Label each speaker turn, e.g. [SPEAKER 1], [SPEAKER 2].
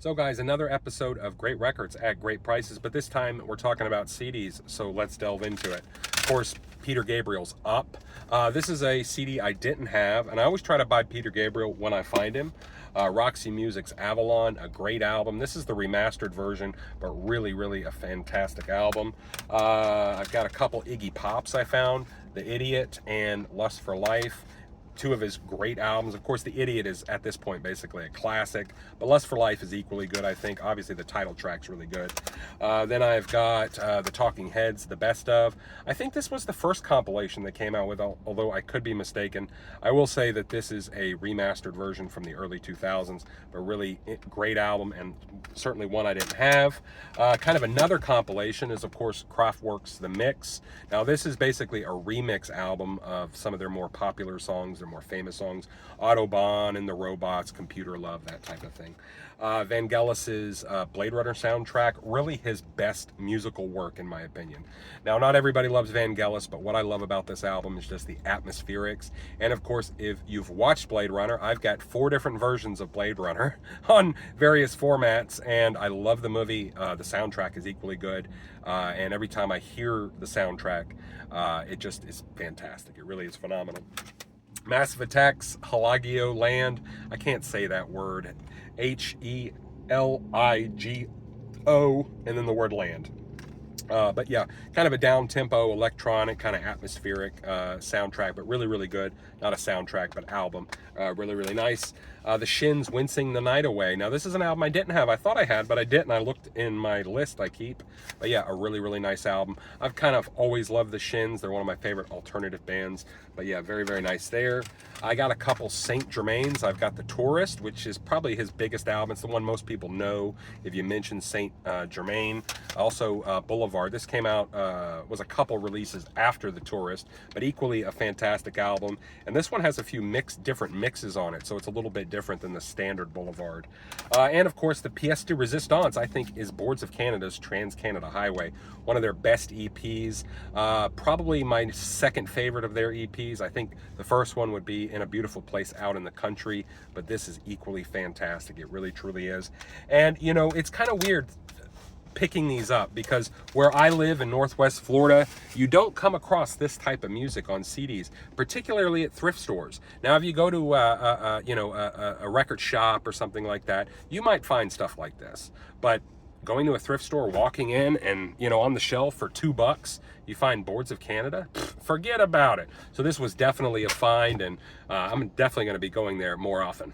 [SPEAKER 1] So guys, another episode of Great Records at Great Prices, but this time we're talking about CDs, so let's delve into it. Of course, Peter Gabriel's Up. This is a CD I didn't have, and I always try to buy Peter Gabriel when I find him. Roxy Music's Avalon, a great album. This is the remastered version, but really a fantastic album. I've got a couple Iggy Pops I found, The Idiot and Lust for Life. Two of his great albums. Of course, The Idiot is at this point basically a classic, but Lust for Life is equally good, I think. Obviously, the title track's really good. Then I've got the Talking Heads, The Best Of. I think this was the first compilation that came out with, although I could be mistaken. I will say that this is a remastered version from the early 2000s, but really great album, and certainly one I didn't have. Kind of another compilation is, of course, Kraftwerk's The Mix. Now, this is basically a remix album of some of their more popular songs, their more famous songs, Autobahn and the Robots, Computer Love, that type of thing. Vangelis's Blade Runner soundtrack, really his best musical work in my opinion. Now, not everybody loves Vangelis, but what I love about this album is just the atmospherics. And of course, if you've watched Blade Runner, I've got 4 different versions of Blade Runner on various formats, and I love the movie. The soundtrack is equally good, and every time I hear the soundtrack, it just is fantastic. It really is phenomenal. Massive Attack's Halagio Land. I can't say that word. Heligo, and then the word land. But yeah, kind of a down-tempo, electronic, kind of atmospheric soundtrack, but really good. Not a soundtrack, but album. Really nice. The Shins, Wincing the Night Away. Now, this is an album I didn't have. I thought I had, but I didn't. I looked in my list I keep. But yeah, a really nice album. I've kind of always loved the Shins. They're one of my favorite alternative bands. But yeah, very nice there. I got a couple Saint Germains. I've got The Tourist, which is probably his biggest album. It's the one most people know if you mention Saint Germain. Also, Boulevard. This came out, was a couple releases after The Tourist, but equally a fantastic album. And this one has a few different mixes on it, so it's a little bit different than the standard Boulevard. And of course, the pièce de résistance, I think, is Boards of Canada's Trans-Canada Highway, one of their best EPs. Probably my second favorite of their EPs. I think the first one would be In a Beautiful Place Out in the Country, but this is equally fantastic. It really truly is. And you know, it's kind of weird picking these up because where I live in Northwest Florida, you don't come across this type of music on CDs, particularly at thrift stores. Now, if you go to a record shop or something like that, you might find stuff like this. But going to a thrift store, walking in, and on the shelf for $2, you find Boards of Canada. Forget about it. So this was definitely a find, and I'm definitely going to be going there more often.